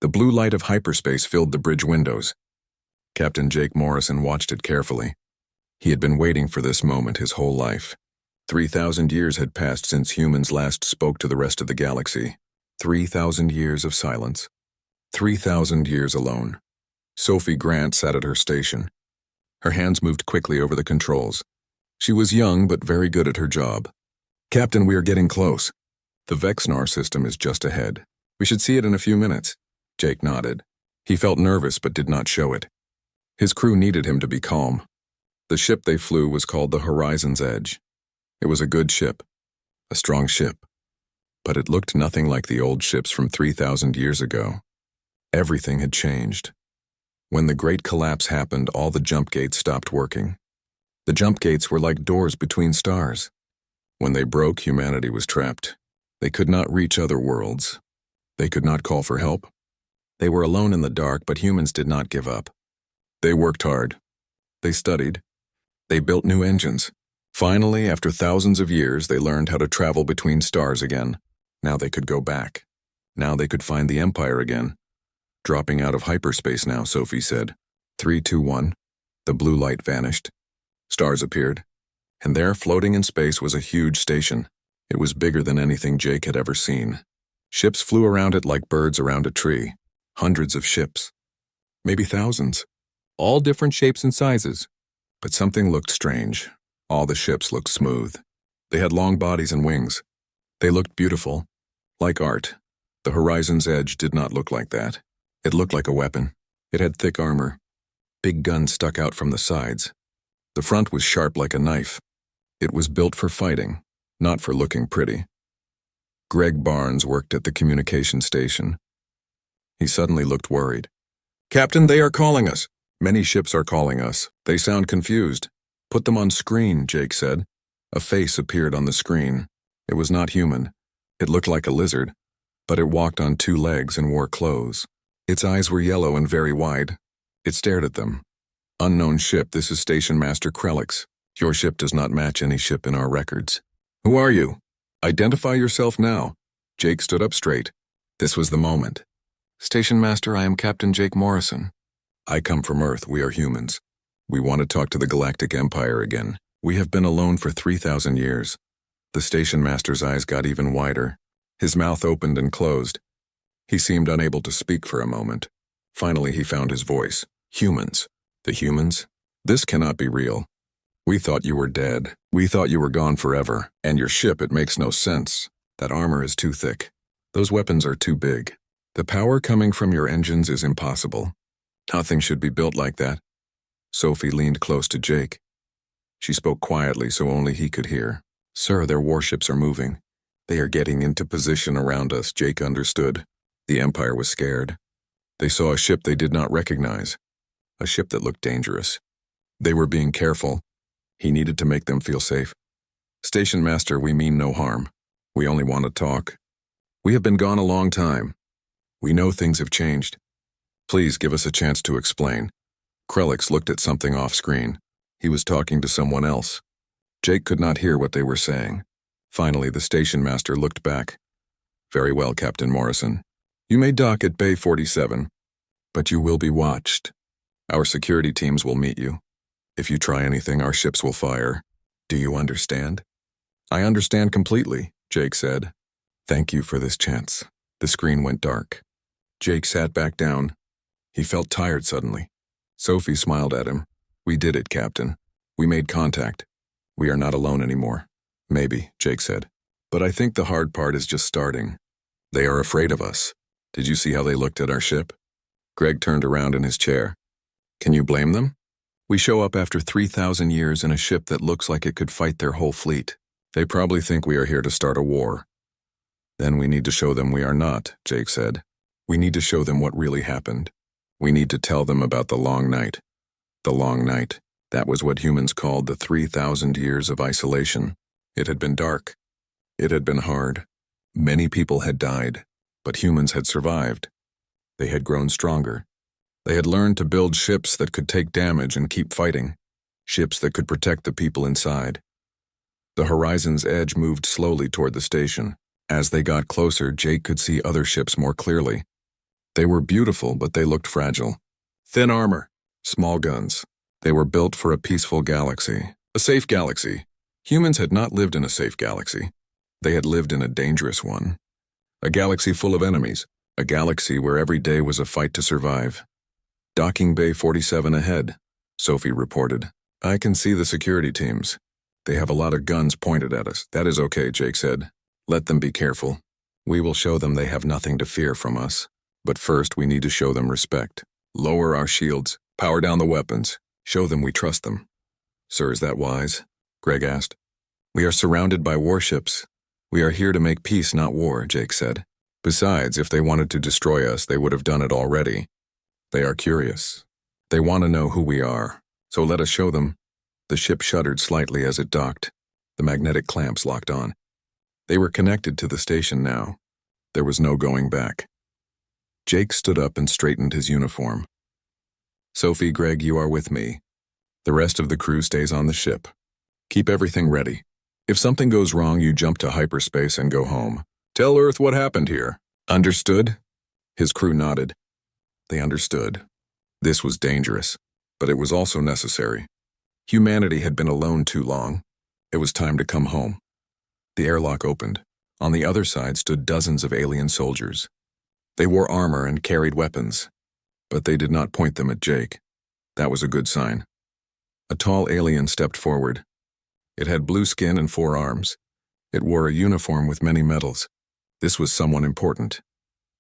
The blue light of hyperspace filled the bridge windows. Captain Jake Morrison watched it carefully. He had been waiting for this moment his whole life. 3,000 years had passed since humans last spoke to the rest of the galaxy. 3,000 years of silence. 3,000 years alone. Sophie Grant sat at her station. Her hands moved quickly over the controls. She was young but very good at her job. "Captain, we are getting close. The Vexnar system is just ahead. We should see it in a few minutes." Jake nodded. He felt nervous but did not show it. His crew needed him to be calm. The ship they flew was called the Horizon's Edge. It was a good ship, a strong ship, but it looked nothing like the old ships from 3,000 years ago. Everything had changed. When the Great Collapse happened, all the jump gates stopped working. The jump gates were like doors between stars. When they broke, humanity was trapped. They could not reach other worlds. They could not call for help. They were alone in the dark, but humans did not give up. They worked hard. They studied. They built new engines. Finally, after thousands of years, they learned how to travel between stars again. Now they could go back. Now they could find the Empire again. "Dropping out of hyperspace now," Sophie said. 3, 2, 1. The blue light vanished. Stars appeared. And there, floating in space, was a huge station. It was bigger than anything Jake had ever seen. Ships flew around it like birds around a tree. Hundreds of ships. Maybe thousands. All different shapes and sizes. But something looked strange. All the ships looked smooth. They had long bodies and wings. They looked beautiful. Like art. The Horizon's Edge did not look like that. It looked like a weapon. It had thick armor. Big guns stuck out from the sides. The front was sharp like a knife. It was built for fighting, not for looking pretty. Greg Barnes worked at the communication station. He suddenly looked worried. "Captain, they are calling us." "Many ships are calling us. They sound confused." "Put them on screen," Jake said. A face appeared on the screen. It was not human. It looked like a lizard, but it walked on 2 legs and wore clothes. Its eyes were yellow and very wide. It stared at them. "Unknown ship, this is Station Master Krellix. Your ship does not match any ship in our records." "Who are you? Identify yourself now." Jake stood up straight. This was the moment. "Station Master, I am Captain Jake Morrison. I come from Earth. We are humans. We want to talk to the Galactic Empire again. We have been alone for 3,000 years. The Station Master's eyes got even wider. His mouth opened and closed. He seemed unable to speak for a moment. Finally, he found his voice. "Humans. The humans? This cannot be real. We thought you were dead. We thought you were gone forever. And your ship, it makes no sense. That armor is too thick. Those weapons are too big. The power coming from your engines is impossible. Nothing should be built like that." Sophie leaned close to Jake. She spoke quietly so only he could hear. "Sir, their warships are moving. They are getting into position around us." Jake understood. The Empire was scared. They saw a ship they did not recognize. A ship that looked dangerous. They were being careful. He needed to make them feel safe. "Station Master, we mean no harm. We only want to talk. We have been gone a long time. We know things have changed. Please give us a chance to explain." Krellix looked at something off-screen. He was talking to someone else. Jake could not hear what they were saying. Finally, the station master looked back. "Very well, Captain Morrison. You may dock at Bay 47, but you will be watched. Our security teams will meet you. If you try anything, our ships will fire. Do you understand?" "I understand completely," Jake said. "Thank you for this chance." The screen went dark. Jake sat back down. He felt tired suddenly. Sophie smiled at him. "We did it, Captain. We made contact. We are not alone anymore." "Maybe," Jake said. "But I think the hard part is just starting. They are afraid of us. Did you see how they looked at our ship?" Greg turned around in his chair. "Can you blame them? We show up after 3,000 years in a ship that looks like it could fight their whole fleet. They probably think we are here to start a war." "Then we need to show them we are not," Jake said. "We need to show them what really happened. We need to tell them about the long night." The long night. That was what humans called the 3,000 years of isolation. It had been dark. It had been hard. Many people had died, but humans had survived. They had grown stronger. They had learned to build ships that could take damage and keep fighting. Ships that could protect the people inside. The Horizon's Edge moved slowly toward the station. As they got closer, Jake could see other ships more clearly. They were beautiful, but they looked fragile. Thin armor, small guns. They were built for a peaceful galaxy, a safe galaxy. Humans had not lived in a safe galaxy. They had lived in a dangerous one. A galaxy full of enemies, a galaxy where every day was a fight to survive. Docking Bay 47 ahead, Sophie reported. I can see the security teams. They have a lot of guns pointed at us. That is okay, Jake said. Let them be careful. We will show them they have nothing to fear from us. But first, we need to show them respect. Lower our shields, power down the weapons, show them we trust them. Sir, is that wise? Greg asked. We are surrounded by warships. We are here to make peace, not war, Jake said. Besides, if they wanted to destroy us, they would have done it already. They are curious. They want to know who we are. So let us show them. The ship shuddered slightly as it docked. The magnetic clamps locked on. They were connected to the station now. There was no going back. Jake stood up and straightened his uniform. Sophie, Greg, you are with me. The rest of the crew stays on the ship. Keep everything ready. If something goes wrong, you jump to hyperspace and go home. Tell Earth what happened here. Understood? His crew nodded. They understood. This was dangerous, but it was also necessary. Humanity had been alone too long. It was time to come home. The airlock opened. On the other side stood dozens of alien soldiers. They wore armor and carried weapons, but they did not point them at Jake. That was a good sign. A tall alien stepped forward. It had blue skin and 4 arms. It wore a uniform with many medals. This was someone important.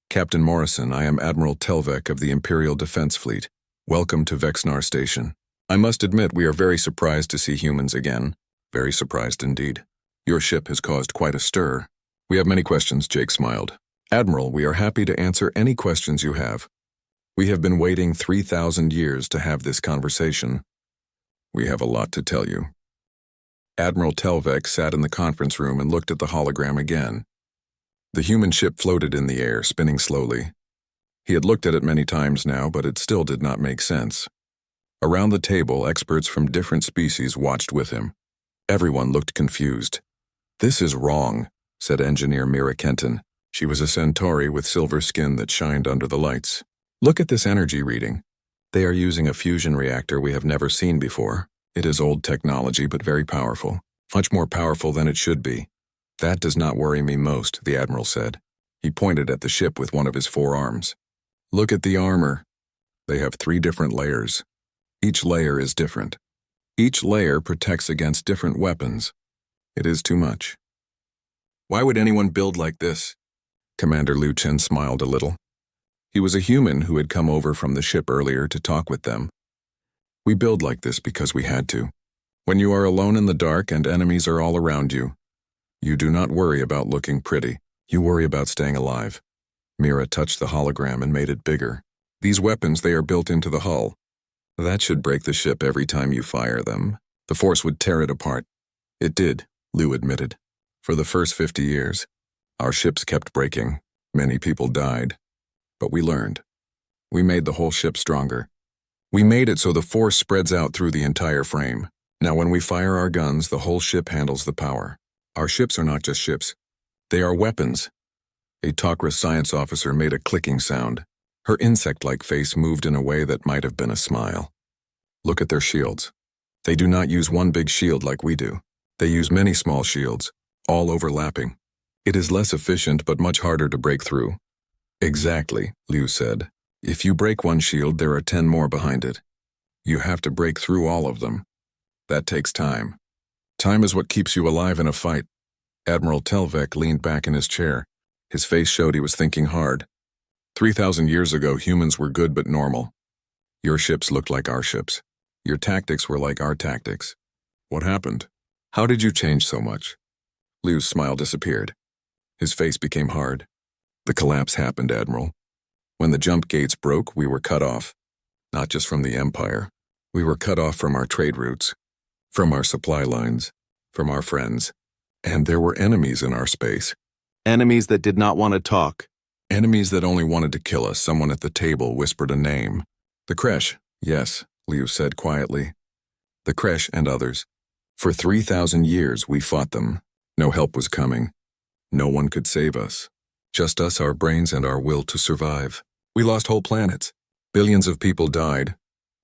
Captain Morrison, I am Admiral Telvek of the Imperial Defense Fleet. Welcome to Vexnar Station. I must admit we are very surprised to see humans again. Very surprised indeed. Your ship has caused quite a stir. We have many questions, Jake smiled. Admiral, we are happy to answer any questions you have. We have been waiting 3,000 years to have this conversation. We have a lot to tell you. Admiral Telvek sat in the conference room and looked at the hologram again. The human ship floated in the air, spinning slowly. He had looked at it many times now, but it still did not make sense. Around the table, experts from different species watched with him. Everyone looked confused. This is wrong, said engineer Mira Kenton. She was a centauri with silver skin that shined under the lights. Look at this energy reading. They are using a fusion reactor we have never seen before. It is old technology, but very powerful. Much more powerful than it should be. That does not worry me most, the Admiral said. He pointed at the ship with one of his 4 arms. Look at the armor. They have 3 different layers. Each layer is different. Each layer protects against different weapons. It is too much. Why would anyone build like this? Commander Liu Chen smiled a little. He was a human who had come over from the ship earlier to talk with them. We build like this because we had to. When you are alone in the dark and enemies are all around you, you do not worry about looking pretty. You worry about staying alive. Mira touched the hologram and made it bigger. These weapons, they are built into the hull. That should break the ship every time you fire them. The force would tear it apart. It did, Liu admitted. For the first 50 years, our ships kept breaking. Many people died. But we learned. We made the whole ship stronger. We made it so the force spreads out through the entire frame. Now when we fire our guns, the whole ship handles the power. Our ships are not just ships. They are weapons. A Tok'ra science officer made a clicking sound. Her insect-like face moved in a way that might have been a smile. Look at their shields. They do not use one big shield like we do. They use many small shields, all overlapping. It is less efficient but much harder to break through. Exactly, Liu said. If you break one shield, there are 10 more behind it. You have to break through all of them. That takes time. Time is what keeps you alive in a fight. Admiral Telvek leaned back in his chair. His face showed he was thinking hard. 3,000 years ago, humans were good but normal. Your ships looked like our ships. Your tactics were like our tactics. What happened? How did you change so much? Liu's smile disappeared. His face became hard. The collapse happened, Admiral. When the jump gates broke, we were cut off. Not just from the Empire. We were cut off from our trade routes, from our supply lines, from our friends. And there were enemies in our space. Enemies that did not want to talk. Enemies that only wanted to kill us. Someone at the table whispered a name. The Kresh. Yes, Liu said quietly. The Kresh and others. For 3,000 years we fought them. No help was coming. No one could save us. Just us, our brains, and our will to survive. We lost whole planets. Billions of people died.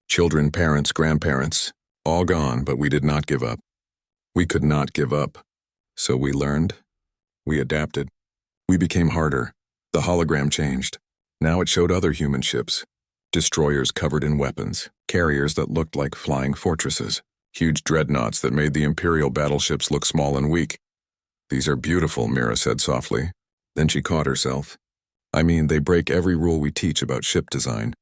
Children, parents, grandparents, all gone, but we did not give up. We could not give up. So we learned. We adapted. We became harder. The hologram changed. Now it showed other human ships. Destroyers covered in weapons. Carriers that looked like flying fortresses. Huge dreadnoughts that made the Imperial battleships look small and weak. These are beautiful, Mira said softly. Then she caught herself. I mean, they break every rule we teach about ship design.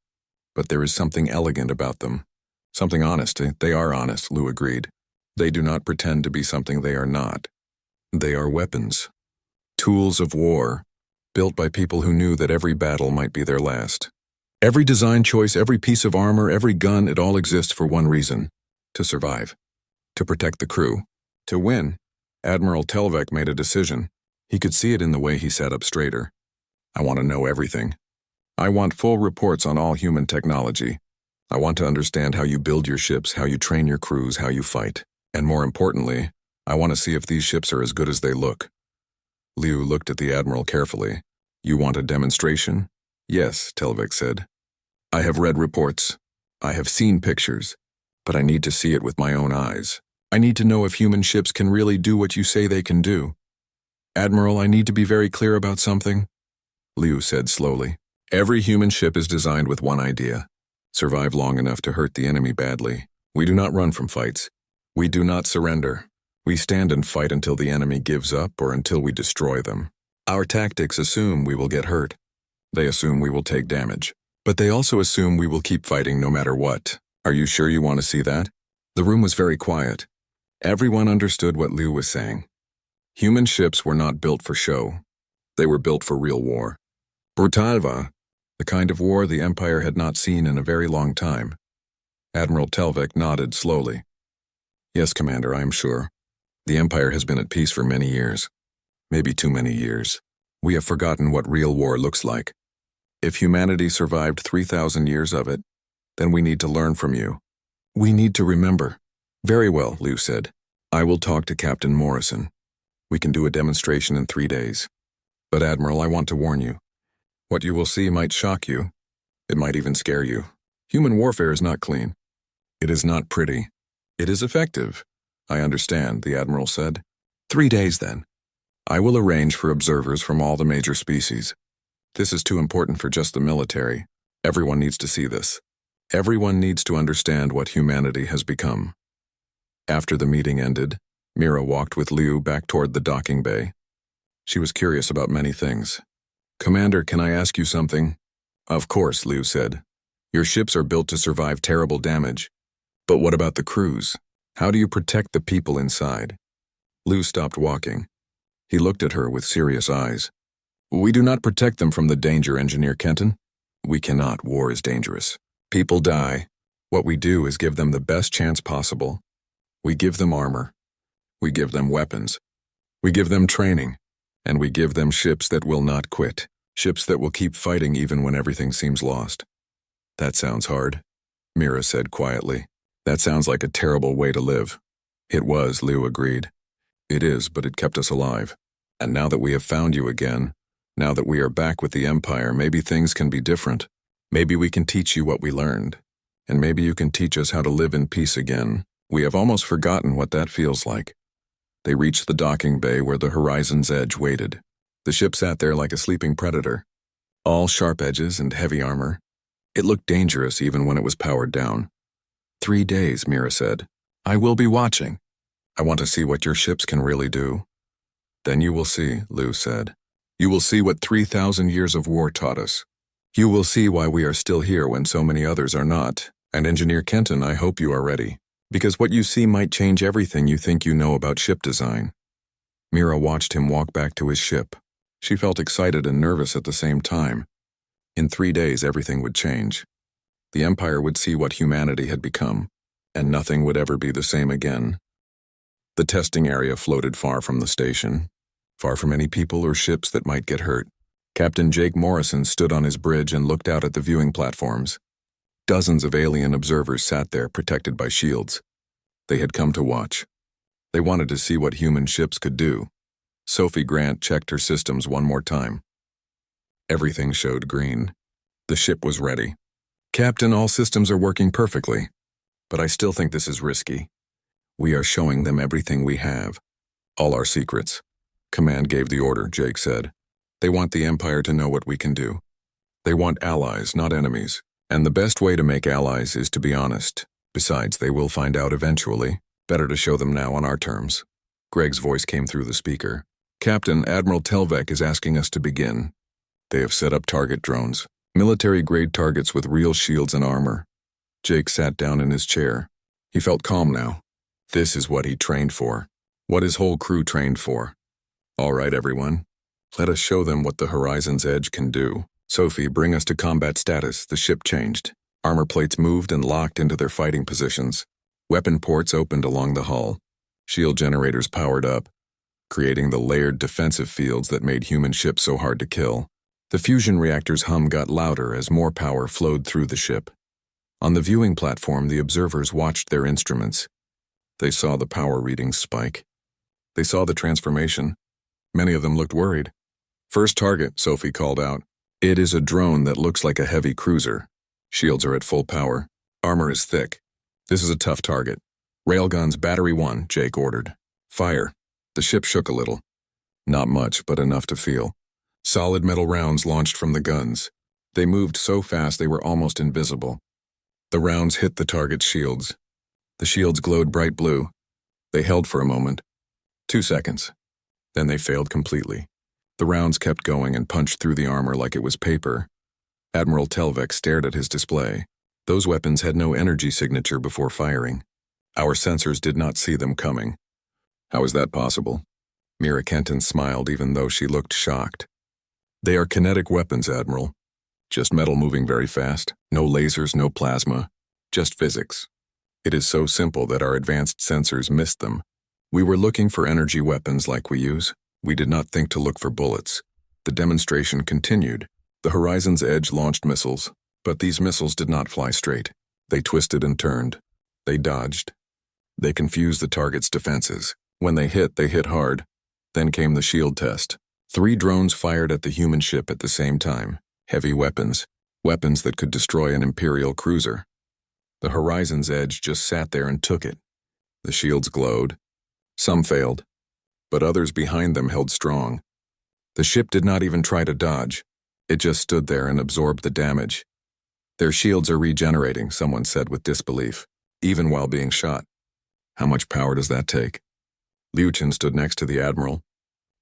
But there is something elegant about them. Something honest. They are honest, Lou agreed. They do not pretend to be something they are not. They are weapons. Tools of war, built by people who knew that every battle might be their last. Every design choice, every piece of armor, every gun, it all exists for one reason. To survive. To protect the crew. To win. Admiral Telvec made a decision. He could see it in the way he sat up straighter. I want to know everything. I want full reports on all human technology. I want to understand how you build your ships, how you train your crews, how you fight. And more importantly, I want to see if these ships are as good as they look. Liu looked at the Admiral carefully. You want a demonstration? Yes, Telvec said. I have read reports. I have seen pictures. But I need to see it with my own eyes. I need to know if human ships can really do what you say they can do. Admiral, I need to be very clear about something, Liu said slowly. Every human ship is designed with one idea. Survive long enough to hurt the enemy badly. We do not run from fights. We do not surrender. We stand and fight until the enemy gives up or until we destroy them. Our tactics assume we will get hurt. They assume we will take damage. But they also assume we will keep fighting no matter what. Are you sure you want to see that? The room was very quiet. Everyone understood what Liu was saying. Human ships were not built for show. They were built for real war. Brutalva, the kind of war the Empire had not seen in a very long time. Admiral Telvec nodded slowly. Yes, Commander, I am sure. The Empire has been at peace for many years. Maybe too many years. We have forgotten what real war looks like. If humanity survived 3,000 years of it, then we need to learn from you. We need to remember. Very well, Liu said. I will talk to Captain Morrison. We can do a demonstration in 3 days. But Admiral, I want to warn you. What you will see might shock you. It might even scare you. Human warfare is not clean. It is not pretty. It is effective. I understand, the Admiral said. 3 days then. I will arrange for observers from all the major species. This is too important for just the military. Everyone needs to see this. Everyone needs to understand what humanity has become. After the meeting ended, Mira walked with Liu back toward the docking bay. She was curious about many things. Commander, can I ask you something? Of course, Liu said. Your ships are built to survive terrible damage. But what about the crews? How do you protect the people inside? Liu stopped walking. He looked at her with serious eyes. We do not protect them from the danger, Engineer Kenton. We cannot. War is dangerous. People die. What we do is give them the best chance possible. We give them armor. We give them weapons. We give them training. And we give them ships that will not quit. Ships that will keep fighting even when everything seems lost. That sounds hard, Mira said quietly. That sounds like a terrible way to live. It was, Liu agreed. It is, but it kept us alive. And now that we have found you again, now that we are back with the Empire, maybe things can be different. Maybe we can teach you what we learned. And maybe you can teach us how to live in peace again. We have almost forgotten what that feels like. They reached the docking bay where the horizon's edge waited. The ship sat there like a sleeping predator. All sharp edges and heavy armor. It looked dangerous even when it was powered down. 3 days, Mira said. I will be watching. I want to see what your ships can really do. Then you will see, Liu said. You will see what 3,000 years of war taught us. You will see why we are still here when so many others are not. And Engineer Kenton, I hope you are ready. Because what you see might change everything you think you know about ship design. Mira watched him walk back to his ship. She felt excited and nervous at the same time. In 3 days, everything would change. The Empire would see what humanity had become, and nothing would ever be the same again. The testing area floated far from the station, far from any people or ships that might get hurt. Captain Jake Morrison stood on his bridge and looked out at the viewing platforms. Dozens of alien observers sat there, protected by shields. They had come to watch. They wanted to see what human ships could do. Sophie Grant checked her systems one more time. Everything showed green. The ship was ready. Captain, all systems are working perfectly. But I still think this is risky. We are showing them everything we have. All our secrets. Command gave the order, Jake said. They want the Empire to know what we can do. They want allies, not enemies. And the best way to make allies is to be honest. Besides, they will find out eventually. Better to show them now on our terms. Greg's voice came through the speaker. Captain, Admiral Telvek is asking us to begin. They have set up target drones. Military-grade targets with real shields and armor. Jake sat down in his chair. He felt calm now. This is what he trained for. What his whole crew trained for. All right, everyone. Let us show them what the Horizon's Edge can do. Sophie, bring us to combat status. The ship changed. Armor plates moved and locked into their fighting positions. Weapon ports opened along the hull. Shield generators powered up, creating the layered defensive fields that made human ships so hard to kill. The fusion reactor's hum got louder as more power flowed through the ship. On the viewing platform, the observers watched their instruments. They saw the power readings spike. They saw the transformation. Many of them looked worried. First target, Sophie called out. It is a drone that looks like a heavy cruiser. Shields are at full power. Armor is thick. This is a tough target. Railguns, battery 1, Jake ordered. Fire. The ship shook a little. Not much, but enough to feel. Solid metal rounds launched from the guns. They moved so fast they were almost invisible. The rounds hit the target's shields. The shields glowed bright blue. They held for a moment. 2 seconds. Then they failed completely. The rounds kept going and punched through the armor like it was paper. Admiral Telvek stared at his display. Those weapons had no energy signature before firing. Our sensors did not see them coming. How is that possible? Mira Kenton smiled even though she looked shocked. They are kinetic weapons, Admiral. Just metal moving very fast. No lasers, no plasma. Just physics. It is so simple that our advanced sensors missed them. We were looking for energy weapons like we use. We did not think to look for bullets. The demonstration continued. The Horizon's Edge launched missiles, but these missiles did not fly straight. They twisted and turned. They dodged. They confused the target's defenses. When they hit hard. Then came the shield test. 3 drones fired at the human ship at the same time. Heavy weapons. Weapons that could destroy an Imperial cruiser. The Horizon's Edge just sat there and took it. The shields glowed. Some failed, but others behind them held strong. The ship did not even try to dodge. It just stood there and absorbed the damage. Their shields are regenerating, someone said with disbelief, even while being shot. How much power does that take? Liu Chen stood next to the Admiral.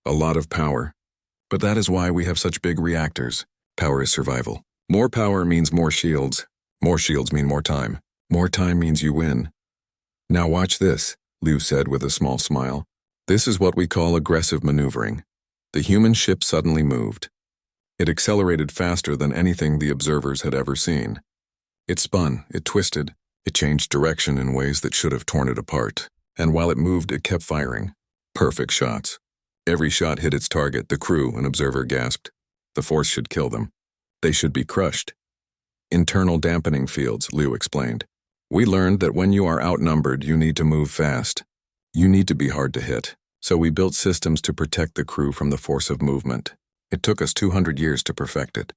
A lot of power. But that is why we have such big reactors. Power is survival. More power means more shields. More shields mean more time. More time means you win. Now watch this, Liu said with a small smile. This is what we call aggressive maneuvering. The human ship suddenly moved. It accelerated faster than anything the observers had ever seen. It spun, it twisted, it changed direction in ways that should have torn it apart. And while it moved, it kept firing. Perfect shots. Every shot hit its target. The crew, an observer, gasped. The force should kill them. They should be crushed. Internal dampening fields, Liu explained. We learned that when you are outnumbered, you need to move fast. You need to be hard to hit. So we built systems to protect the crew from the force of movement. It took us 200 years to perfect it.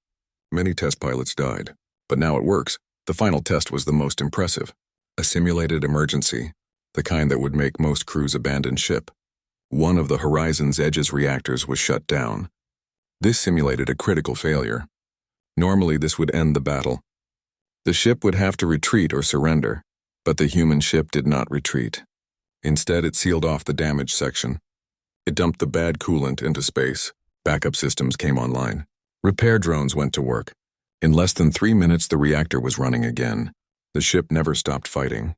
Many test pilots died, but now it works. The final test was the most impressive. A simulated emergency, the kind that would make most crews abandon ship. One of the Horizon's Edge's reactors was shut down. This simulated a critical failure. Normally, this would end the battle. The ship would have to retreat or surrender, but the human ship did not retreat. Instead, it sealed off the damaged section. It dumped the bad coolant into space. Backup systems came online. Repair drones went to work. In less than 3 minutes, the reactor was running again. The ship never stopped fighting.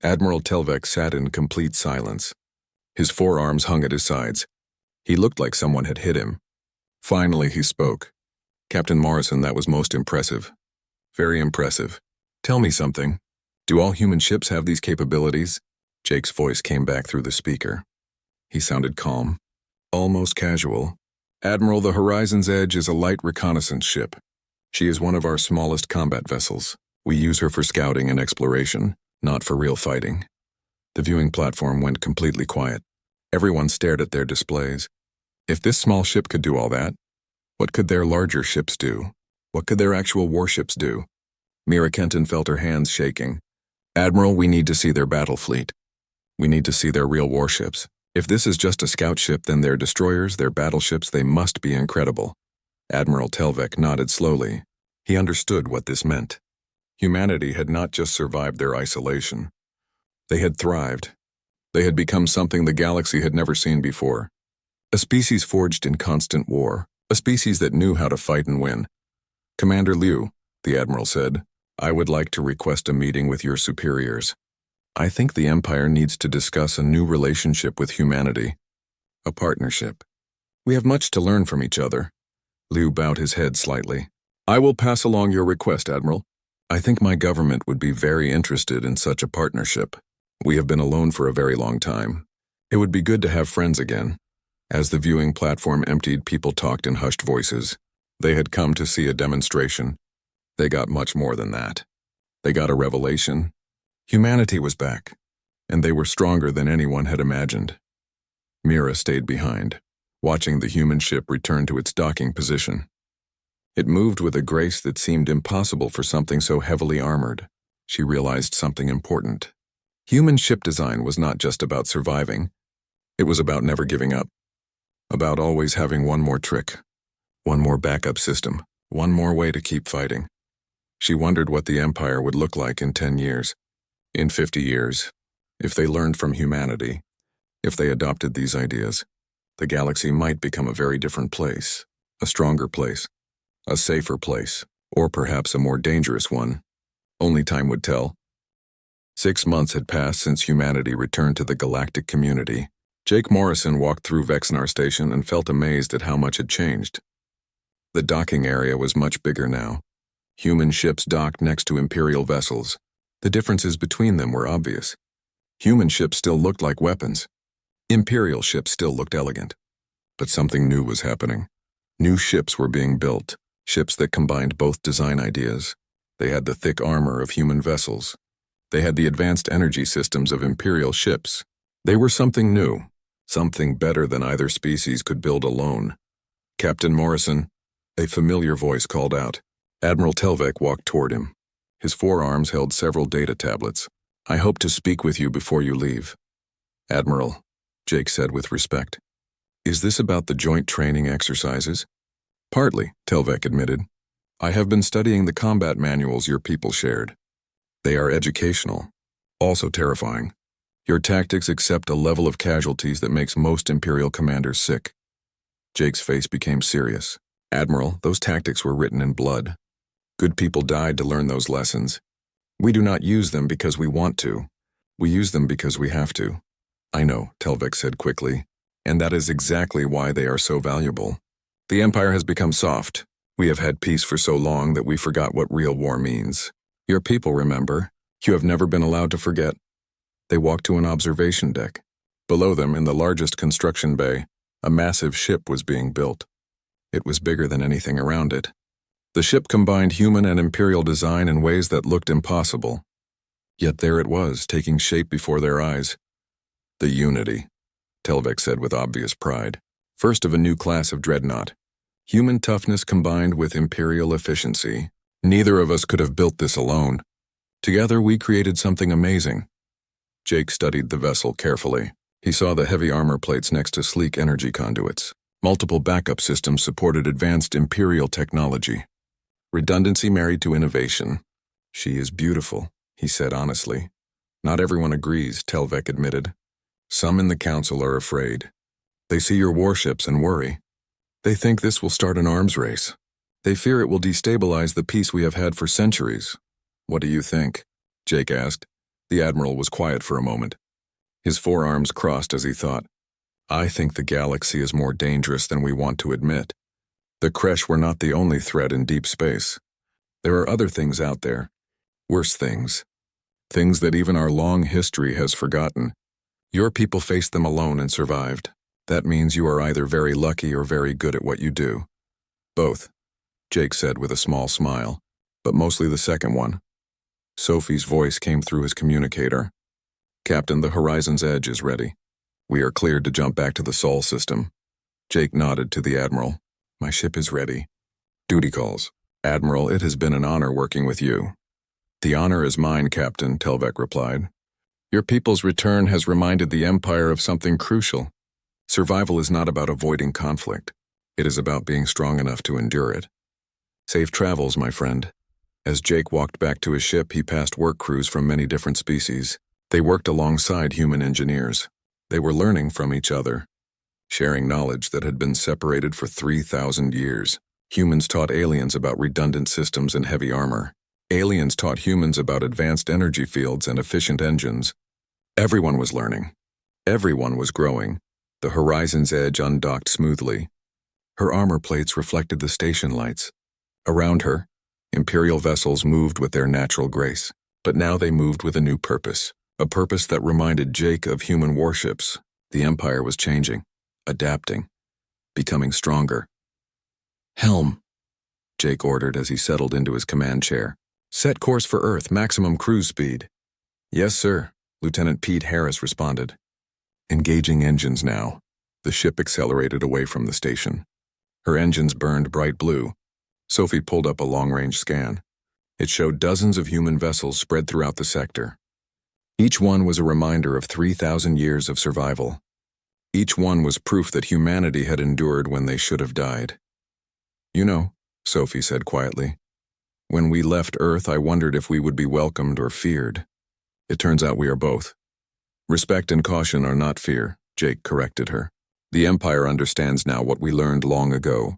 Admiral Telvek sat in complete silence. His forearms hung at his sides. He looked like someone had hit him. Finally, he spoke. Captain Morrison, that was most impressive. Very impressive. Tell me something. Do all human ships have these capabilities? Jake's voice came back through the speaker. He sounded calm, almost casual. Admiral, the Horizon's Edge is a light reconnaissance ship. She is one of our smallest combat vessels. We use her for scouting and exploration, not for real fighting. The viewing platform went completely quiet. Everyone stared at their displays. If this small ship could do all that, what could their larger ships do? What could their actual warships do? Mira Kenton felt her hands shaking. Admiral, we need to see their battle fleet. We need to see their real warships. If this is just a scout ship, then their destroyers, their battleships, they must be incredible. Admiral Telvek nodded slowly. He understood what this meant. Humanity had not just survived their isolation. They had thrived. They had become something the galaxy had never seen before. A species forged in constant war. A species that knew how to fight and win. Commander Liu, the Admiral said, I would like to request a meeting with your superiors. I think the Empire needs to discuss a new relationship with humanity. A partnership. We have much to learn from each other. Liu bowed his head slightly. I will pass along your request, Admiral. I think my government would be very interested in such a partnership. We have been alone for a very long time. It would be good to have friends again. As the viewing platform emptied, people talked in hushed voices. They had come to see a demonstration. They got much more than that. They got a revelation. Humanity was back, and they were stronger than anyone had imagined. Mira stayed behind, watching the human ship return to its docking position. It moved with a grace that seemed impossible for something so heavily armored. She realized something important. Human ship design was not just about surviving. It was about never giving up. About always having one more trick, one more backup system, one more way to keep fighting. She wondered what the Empire would look like in 10 years. In 50 years, if they learned from humanity, if they adopted these ideas, the galaxy might become a very different place, a stronger place, a safer place, or perhaps a more dangerous one. Only time would tell. 6 months had passed since humanity returned to the galactic community. Jake Morrison walked through Vexnar Station and felt amazed at how much had changed. The docking area was much bigger now. Human ships docked next to Imperial vessels. The differences between them were obvious. Human ships still looked like weapons. Imperial ships still looked elegant. But something new was happening. New ships were being built, ships that combined both design ideas. They had the thick armor of human vessels. They had the advanced energy systems of Imperial ships. They were something new, something better than either species could build alone. Captain Morrison, a familiar voice called out. Admiral Telvek walked toward him. His forearms held several data tablets. I hope to speak with you before you leave. Admiral, Jake said with respect. Is this about the joint training exercises? Partly, Telvek admitted. I have been studying the combat manuals your people shared. They are educational, also terrifying. Your tactics accept a level of casualties that makes most Imperial commanders sick. Jake's face became serious. Admiral, those tactics were written in blood. Good people died to learn those lessons. We do not use them because we want to. We use them because we have to. I know, Telvek said quickly, and that is exactly why they are so valuable. The Empire has become soft. We have had peace for so long that we forgot what real war means. Your people remember. You have never been allowed to forget. They walked to an observation deck. Below them, in the largest construction bay, a massive ship was being built. It was bigger than anything around it. The ship combined human and Imperial design in ways that looked impossible. Yet there it was, taking shape before their eyes. The Unity, Telvek said with obvious pride. First of a new class of dreadnought. Human toughness combined with Imperial efficiency. Neither of us could have built this alone. Together we created something amazing. Jake studied the vessel carefully. He saw the heavy armor plates next to sleek energy conduits. Multiple backup systems supported advanced Imperial technology. Redundancy married to innovation. She is beautiful, he said honestly. Not everyone agrees, Telvek admitted. Some in the council are afraid. They see your warships and worry. They think this will start an arms race. They fear it will destabilize the peace we have had for centuries. What do you think? Jake asked. The Admiral was quiet for a moment. His forearms crossed as he thought. I think the galaxy is more dangerous than we want to admit. The Kresh were not the only threat in deep space. There are other things out there. Worse things. Things that even our long history has forgotten. Your people faced them alone and survived. That means you are either very lucky or very good at what you do. Both, Jake said with a small smile, but mostly the second one. Sophie's voice came through his communicator. Captain, the Horizon's Edge is ready. We are cleared to jump back to the Sol system. Jake nodded to the Admiral. My ship is ready. Duty calls. Admiral, it has been an honor working with you. The honor is mine, Captain, Telvec replied. Your people's return has reminded the Empire of something crucial. Survival is not about avoiding conflict. It is about being strong enough to endure it. Safe travels, my friend. As Jake walked back to his ship, he passed work crews from many different species. They worked alongside human engineers. They were learning from each other, sharing knowledge that had been separated for 3,000 years. Humans taught aliens about redundant systems and heavy armor. Aliens taught humans about advanced energy fields and efficient engines. Everyone was learning. Everyone was growing. The Horizon's Edge undocked smoothly. Her armor plates reflected the station lights. Around her, Imperial vessels moved with their natural grace. But now they moved with a new purpose. A purpose that reminded Jake of human warships. The Empire was changing, adapting, becoming stronger. Helm, Jake ordered as he settled into his command chair. Set course for Earth, maximum cruise speed. Yes, sir, Lieutenant Pete Harris responded. Engaging engines now. The ship accelerated away from the station. Her engines burned bright blue. Sophie pulled up a long-range scan. It showed dozens of human vessels spread throughout the sector. Each one was a reminder of 3,000 years of survival. Each one was proof that humanity had endured when they should have died. You know, Sophie said quietly, when we left Earth, I wondered if we would be welcomed or feared. It turns out we are both. Respect and caution are not fear, Jake corrected her. The Empire understands now what we learned long ago.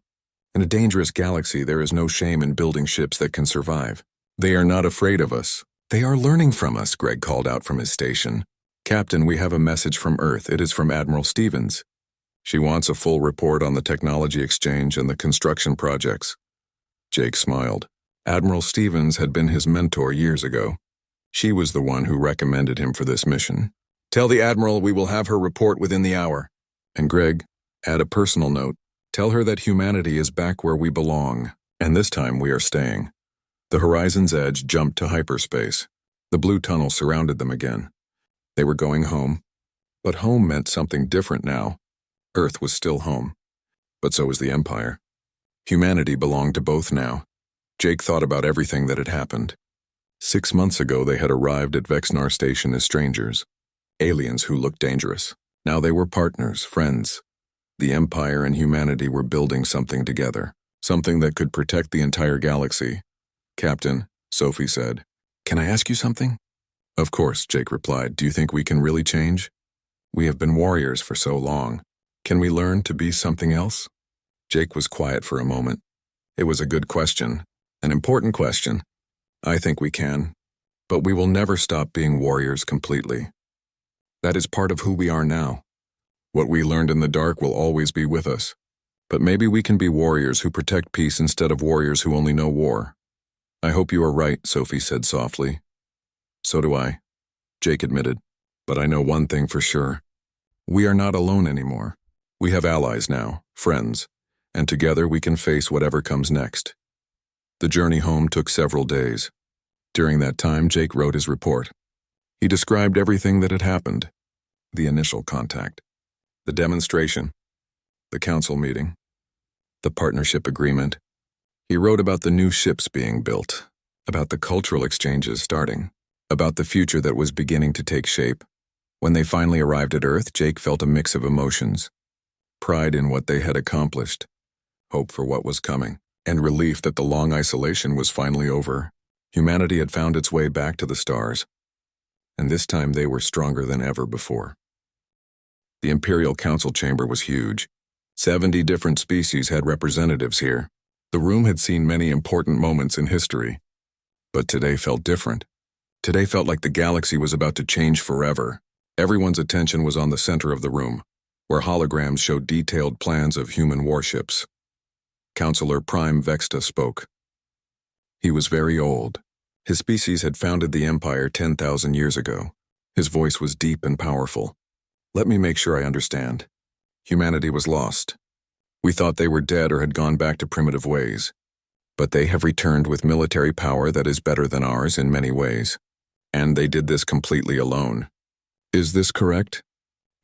In a dangerous galaxy, there is no shame in building ships that can survive. They are not afraid of us. They are learning from us, Greg called out from his station. Captain, we have a message from Earth. It is from Admiral Stevens. She wants a full report on the technology exchange and the construction projects. Jake smiled. Admiral Stevens had been his mentor years ago. She was the one who recommended him for this mission. Tell the Admiral we will have her report within the hour. And Greg, add a personal note. Tell her that humanity is back where we belong, and this time we are staying. The Horizon's Edge jumped to hyperspace. The blue tunnel surrounded them again. They were going home. But home meant something different now. Earth was still home. But so was the Empire. Humanity belonged to both now. Jake thought about everything that had happened. 6 months ago they had arrived at Vexnar Station as strangers. Aliens who looked dangerous. Now they were partners, friends. The Empire and humanity were building something together. Something that could protect the entire galaxy. Captain, Sophie said, can I ask you something? Of course, Jake replied. Do you think we can really change? We have been warriors for so long. Can we learn to be something else? Jake was quiet for a moment. It was a good question. An important question. I think we can. But we will never stop being warriors completely. That is part of who we are now. What we learned in the dark will always be with us. But maybe we can be warriors who protect peace instead of warriors who only know war. I hope you are right, Sophie said softly. So do I, Jake admitted. But I know one thing for sure. We are not alone anymore. We have allies now, friends, and together we can face whatever comes next. The journey home took several days. During that time, Jake wrote his report. He described everything that had happened. The initial contact. The demonstration. The council meeting. The partnership agreement. He wrote about the new ships being built, about the cultural exchanges starting, about the future that was beginning to take shape. When they finally arrived at Earth, Jake felt a mix of emotions. Pride in what they had accomplished, hope for what was coming, and relief that the long isolation was finally over. Humanity had found its way back to the stars, and this time they were stronger than ever before. The Imperial Council chamber was huge. 70 different species had representatives here. The room had seen many important moments in history. But today felt different. Today felt like the galaxy was about to change forever. Everyone's attention was on the center of the room, where holograms showed detailed plans of human warships. Counselor Prime Vexta spoke. He was very old. His species had founded the Empire 10,000 years ago. His voice was deep and powerful. Let me make sure I understand. Humanity was lost. We thought they were dead or had gone back to primitive ways. But they have returned with military power that is better than ours in many ways. And they did this completely alone. Is this correct?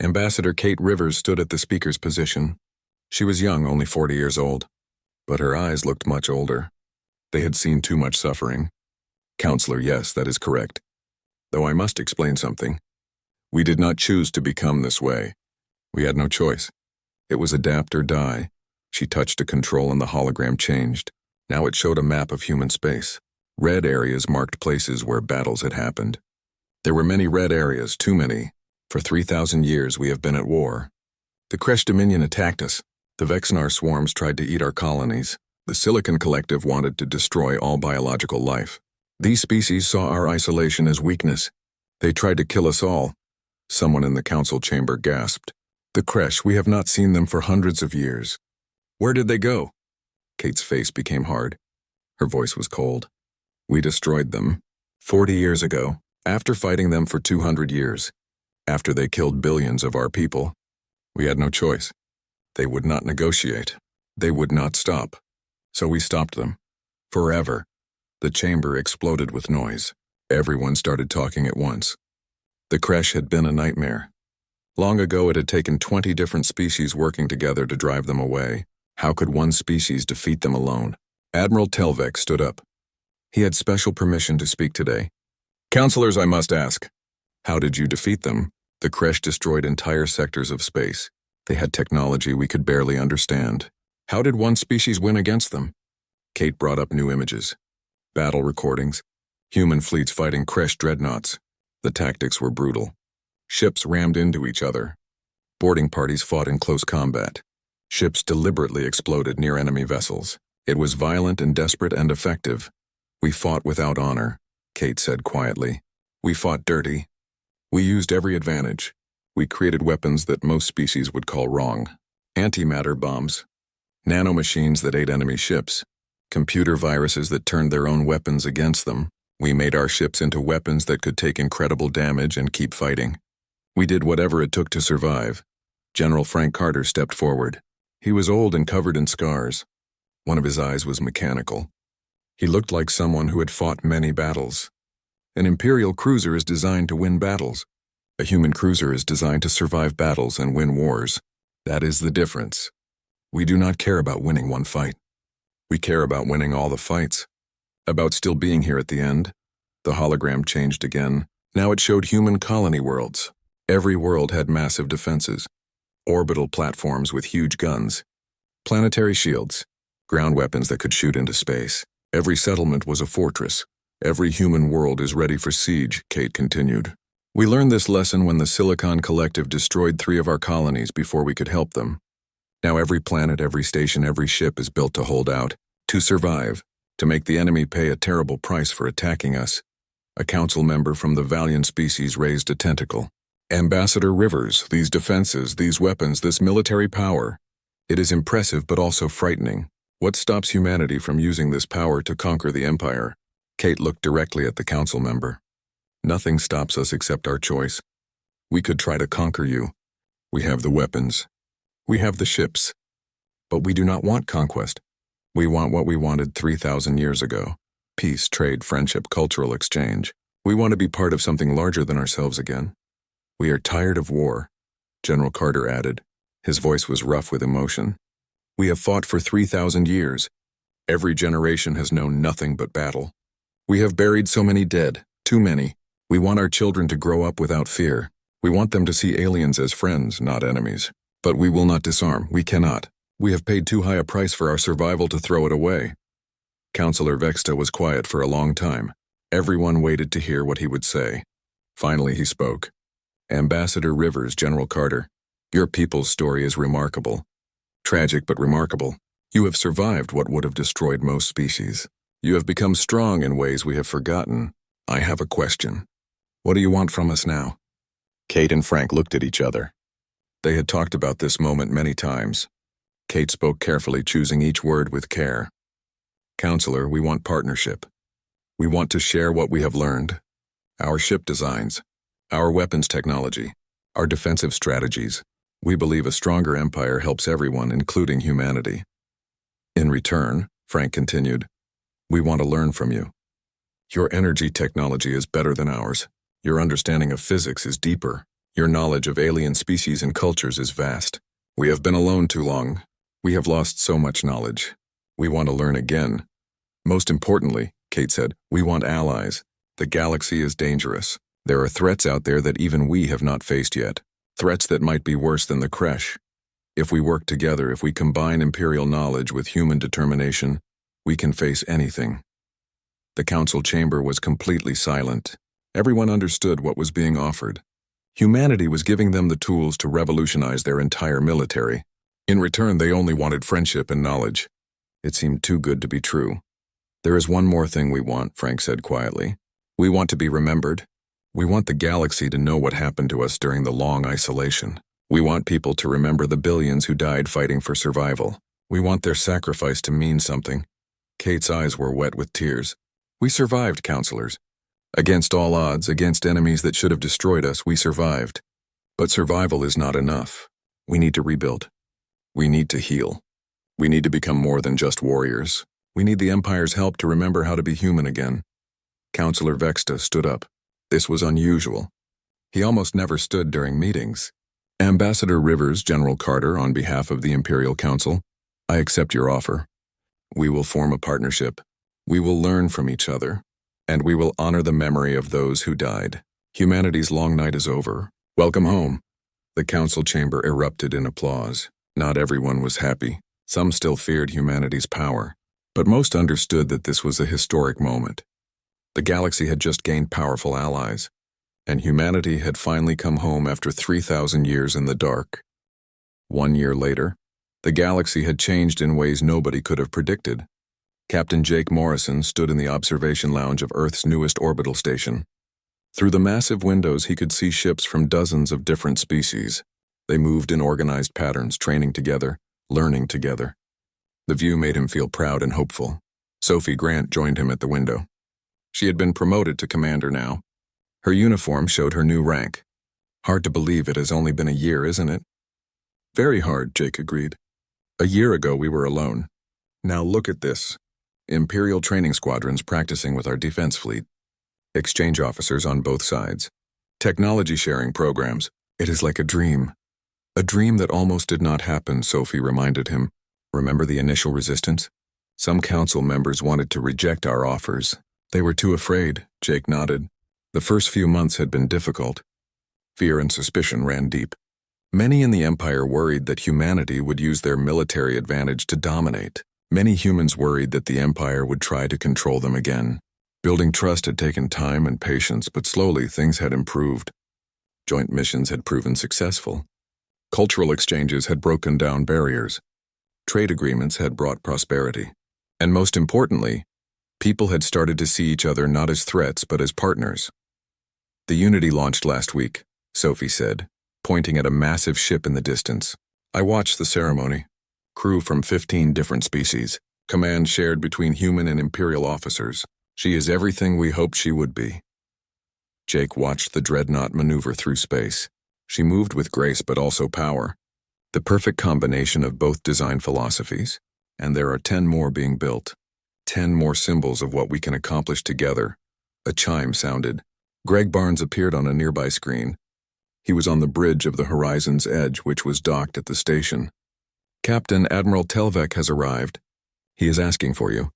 Ambassador Kate Rivers stood at the speaker's position. She was young, only 40 years old. But her eyes looked much older. They had seen too much suffering. Counselor, yes, that is correct. Though I must explain something. We did not choose to become this way. We had no choice. It was adapt or die. She touched a control and the hologram changed. Now it showed a map of human space. Red areas marked places where battles had happened. There were many red areas, too many. For 3,000 years we have been at war. The Kresh Dominion attacked us. The Vexnar swarms tried to eat our colonies. The Silicon Collective wanted to destroy all biological life. These species saw our isolation as weakness. They tried to kill us all. Someone in the council chamber gasped. The Kresh, we have not seen them for hundreds of years. Where did they go? Kate's face became hard. Her voice was cold. We destroyed them. 40 years ago, after fighting them for 200 years. After they killed billions of our people. We had no choice. They would not negotiate. They would not stop. So we stopped them. Forever. The chamber exploded with noise. Everyone started talking at once. The Kresh had been a nightmare. Long ago it had taken 20 different species working together to drive them away. How could one species defeat them alone? Admiral Telvek stood up. He had special permission to speak today. Counselors, I must ask. How did you defeat them? The Kresh destroyed entire sectors of space. They had technology we could barely understand. How did one species win against them? Kate brought up new images. Battle recordings. Human fleets fighting Kresh dreadnoughts. The tactics were brutal. Ships rammed into each other. Boarding parties fought in close combat. Ships deliberately exploded near enemy vessels. It was violent and desperate and effective. We fought without honor, Kate said quietly. We fought dirty. We used every advantage. We created weapons that most species would call wrong. Antimatter bombs. Nanomachines that ate enemy ships. Computer viruses that turned their own weapons against them. We made our ships into weapons that could take incredible damage and keep fighting. We did whatever it took to survive. General Frank Carter stepped forward. He was old and covered in scars. One of his eyes was mechanical. He looked like someone who had fought many battles. An Imperial cruiser is designed to win battles. A human cruiser is designed to survive battles and win wars. That is the difference. We do not care about winning one fight. We care about winning all the fights. About still being here at the end. The hologram changed again. Now it showed human colony worlds. Every world had massive defenses. Orbital platforms with huge guns. Planetary shields. Ground weapons that could shoot into space. Every settlement was a fortress. Every human world is ready for siege, Kate continued. We learned this lesson when the Silicon Collective destroyed 3 of our colonies before we could help them. Now every planet, every station, every ship is built to hold out, to survive, to make the enemy pay a terrible price for attacking us. A council member from the Valiant species raised a tentacle. Ambassador Rivers, these defenses, these weapons, this military power. It is impressive but also frightening. What stops humanity from using this power to conquer the Empire? Kate looked directly at the council member. Nothing stops us except our choice. We could try to conquer you. We have the weapons. We have the ships. But we do not want conquest. We want what we wanted 3,000 years ago. Peace, trade, friendship, cultural exchange. We want to be part of something larger than ourselves again. We are tired of war, General Carter added. His voice was rough with emotion. We have fought for 3,000 years. Every generation has known nothing but battle. We have buried so many dead, too many. We want our children to grow up without fear. We want them to see aliens as friends, not enemies. But we will not disarm. We cannot. We have paid too high a price for our survival to throw it away. Counselor Vexta was quiet for a long time. Everyone waited to hear what he would say. Finally he spoke. Ambassador Rivers, General Carter, your people's story is remarkable. Tragic but remarkable. You have survived what would have destroyed most species. You have become strong in ways we have forgotten. I have a question. What do you want from us now? Kate and Frank looked at each other. They had talked about this moment many times. Kate spoke carefully, choosing each word with care. Counselor, we want partnership. We want to share what we have learned. Our ship designs, our weapons technology, our defensive strategies. We believe a stronger empire helps everyone, including humanity. In return, Frank continued, we want to learn from you. Your energy technology is better than ours. Your understanding of physics is deeper. Your knowledge of alien species and cultures is vast. We have been alone too long. We have lost so much knowledge. We want to learn again. Most importantly, Kate said, we want allies. The galaxy is dangerous. There are threats out there that even we have not faced yet. Threats that might be worse than the Kresh. If we work together, if we combine Imperial knowledge with human determination, we can face anything. The council chamber was completely silent. Everyone understood what was being offered. Humanity was giving them the tools to revolutionize their entire military. In return, they only wanted friendship and knowledge. It seemed too good to be true. There is one more thing we want, Frank said quietly. We want to be remembered. We want the galaxy to know what happened to us during the long isolation. We want people to remember the billions who died fighting for survival. We want their sacrifice to mean something. Kate's eyes were wet with tears. We survived, counselors. Against all odds, against enemies that should have destroyed us, we survived. But survival is not enough. We need to rebuild. We need to heal. We need to become more than just warriors. We need the Empire's help to remember how to be human again. Counselor Vexta stood up. This was unusual. He almost never stood during meetings. Ambassador Rivers, General Carter, on behalf of the Imperial Council, I accept your offer. We will form a partnership. We will learn from each other. And we will honor the memory of those who died. Humanity's long night is over. Welcome home. The council chamber erupted in applause. Not everyone was happy. Some still feared humanity's power. But most understood that this was a historic moment. The galaxy had just gained powerful allies, and humanity had finally come home after 3,000 years in the dark. 1 year later, the galaxy had changed in ways nobody could have predicted. Captain Jake Morrison stood in the observation lounge of Earth's newest orbital station. Through the massive windows, he could see ships from dozens of different species. They moved in organized patterns, training together, learning together. The view made him feel proud and hopeful. Sophie Grant joined him at the window. She had been promoted to commander now. Her uniform showed her new rank. Hard to believe it has only been a year, isn't it? Very hard, Jake agreed. A year ago we were alone. Now look at this. Imperial training squadrons practicing with our defense fleet. Exchange officers on both sides. Technology sharing programs. It is like a dream. A dream that almost did not happen, Sophie reminded him. Remember the initial resistance? Some council members wanted to reject our offers. They were too afraid, Jake nodded. The first few months had been difficult. Fear and suspicion ran deep. Many in the Empire worried that humanity would use their military advantage to dominate. Many humans worried that the Empire would try to control them again. Building trust had taken time and patience, but slowly things had improved. Joint missions had proven successful. Cultural exchanges had broken down barriers. Trade agreements had brought prosperity. And most importantly, people had started to see each other not as threats but as partners. The Unity launched last week, Sophie said, pointing at a massive ship in the distance. I watched the ceremony. Crew from 15 different species. Command shared between human and Imperial officers. She is everything we hoped she would be. Jake watched the dreadnought maneuver through space. She moved with grace but also power. The perfect combination of both design philosophies. And there are 10 more being built. 10 more symbols of what we can accomplish together. A chime sounded. Greg Barnes appeared on a nearby screen. He was on the bridge of the Horizon's Edge, which was docked at the station. Captain Admiral Telvec has arrived. He is asking for you.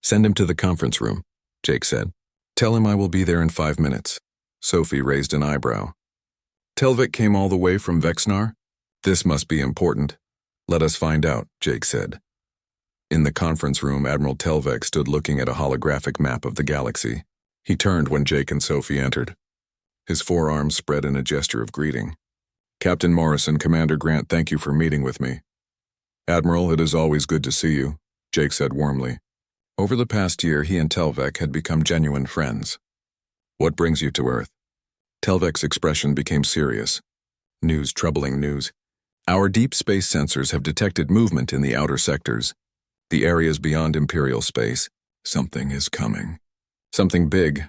Send him to the conference room, Jake said. Tell him I will be there in 5 minutes. Sophie raised an eyebrow. Telvec came all the way from Vexnar? This must be important. Let us find out, Jake said. In the conference room, Admiral Telvec stood looking at a holographic map of the galaxy. He turned when Jake and Sophie entered. His forearms spread in a gesture of greeting. Captain Morrison, Commander Grant, thank you for meeting with me. Admiral, it is always good to see you, Jake said warmly. Over the past year, he and Telvec had become genuine friends. What brings you to Earth? Telvec's expression became serious. News, troubling news. Our deep space sensors have detected movement in the outer sectors. The areas beyond Imperial space. Something is coming. Something big.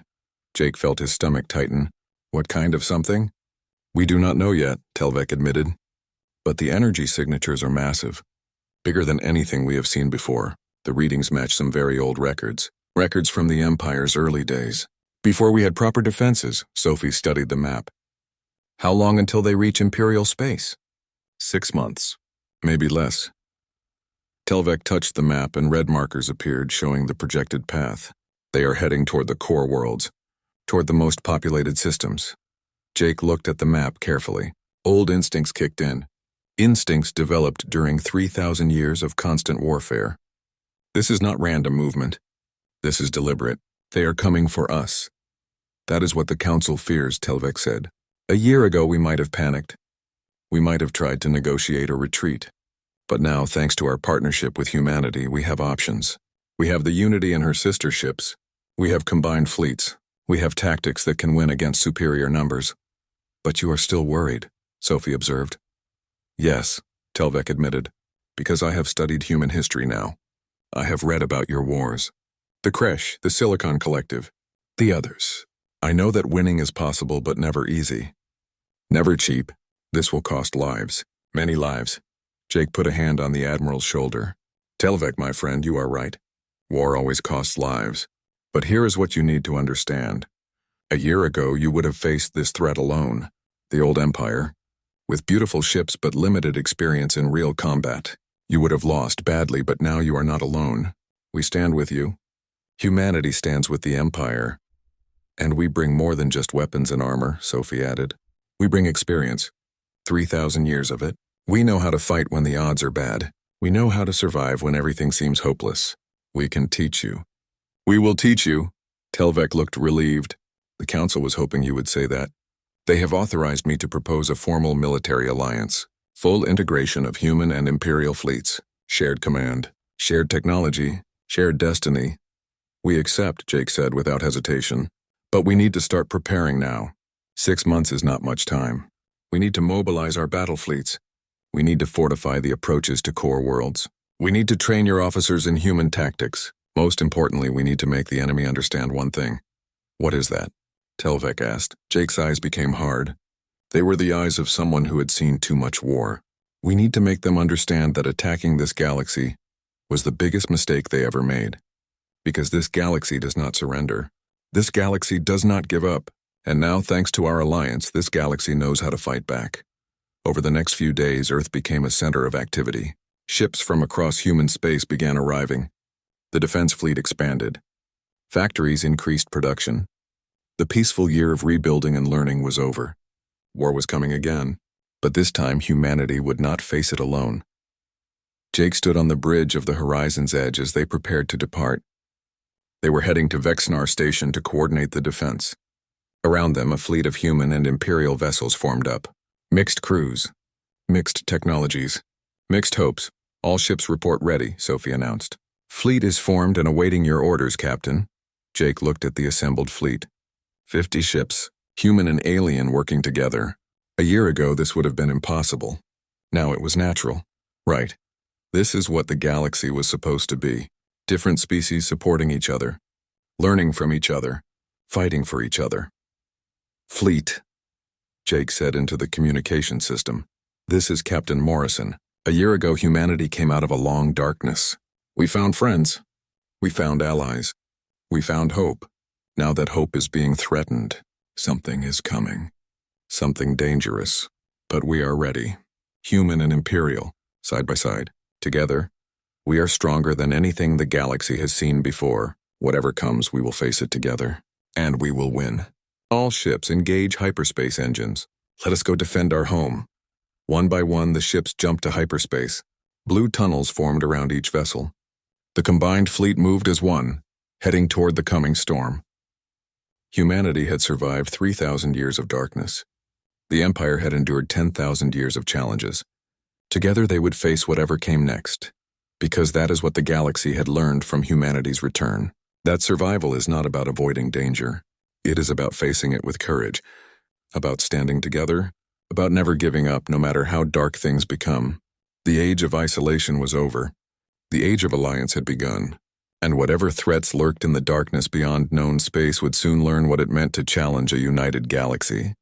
Jake felt his stomach tighten. What kind of something? We do not know yet, Telvec admitted. But the energy signatures are massive. Bigger than anything we have seen before. The readings match some very old records. Records from the Empire's early days. Before we had proper defenses, Sophie studied the map. How long until they reach Imperial space? 6 months. Maybe less. Telvek touched the map and red markers appeared showing the projected path. They are heading toward the core worlds, toward the most populated systems. Jake looked at the map carefully. Old instincts kicked in. Instincts developed during 3,000 years of constant warfare. This is not random movement. This is deliberate. They are coming for us. That is what the Council fears, Telvek said. A year ago we might have panicked. We might have tried to negotiate or retreat. But now, thanks to our partnership with humanity, we have options. We have the Unity and her sister ships. We have combined fleets. We have tactics that can win against superior numbers. But you are still worried, Sophie observed. Yes, Telvek admitted, because I have studied human history now. I have read about your wars. The Kresh, the Silicon Collective, the others. I know that winning is possible but never easy. Never cheap. This will cost lives. Many lives. Jake put a hand on the Admiral's shoulder. Telvek, my friend, you are right. War always costs lives. But here is what you need to understand. A year ago, you would have faced this threat alone. The old Empire. With beautiful ships but limited experience in real combat. You would have lost badly, but now you are not alone. We stand with you. Humanity stands with the Empire. And we bring more than just weapons and armor, Sophie added. We bring experience. 3,000 years of it. We know how to fight when the odds are bad. We know how to survive when everything seems hopeless. We can teach you. We will teach you. Telvek looked relieved. The Council was hoping you would say that. They have authorized me to propose a formal military alliance. Full integration of human and imperial fleets. Shared command. Shared technology. Shared destiny. We accept, Jake said without hesitation. But we need to start preparing now. 6 months is not much time. We need to mobilize our battle fleets. We need to fortify the approaches to core worlds. We need to train your officers in human tactics. Most importantly, we need to make the enemy understand one thing. What is that? Telvek asked. Jake's eyes became hard. They were the eyes of someone who had seen too much war. We need to make them understand that attacking this galaxy was the biggest mistake they ever made. Because this galaxy does not surrender. This galaxy does not give up. And now, thanks to our alliance, this galaxy knows how to fight back. Over the next few days, Earth became a center of activity. Ships from across human space began arriving. The defense fleet expanded. Factories increased production. The peaceful year of rebuilding and learning was over. War was coming again, but this time humanity would not face it alone. Jake stood on the bridge of the horizon's edge as they prepared to depart. They were heading to Vexnar Station to coordinate the defense. Around them, a fleet of human and imperial vessels formed up. Mixed crews. Mixed technologies. Mixed hopes. All ships report ready, Sophie announced. Fleet is formed and awaiting your orders, Captain. Jake looked at the assembled fleet. 50 ships, human and alien working together. A year ago, this would have been impossible. Now it was natural. Right. This is what the galaxy was supposed to be. Different species supporting each other. Learning from each other. Fighting for each other. Fleet. Jake said into the communication system. This is Captain Morrison. A year ago, humanity came out of a long darkness. We found friends. We found allies. We found hope. Now that hope is being threatened, something is coming. Something dangerous. But we are ready. Human and imperial, side by side. Together, we are stronger than anything the galaxy has seen before. Whatever comes, we will face it together. And we will win. All ships engage hyperspace engines. Let us go defend our home. One by one, the ships jumped to hyperspace. Blue tunnels formed around each vessel. The combined fleet moved as one, heading toward the coming storm. Humanity had survived 3,000 years of darkness. The Empire had endured 10,000 years of challenges. Together they would face whatever came next, because that is what the galaxy had learned from humanity's return. That survival is not about avoiding danger. It is about facing it with courage, about standing together, about never giving up no matter how dark things become. The age of isolation was over. The age of alliance had begun. And whatever threats lurked in the darkness beyond known space would soon learn what it meant to challenge a united galaxy.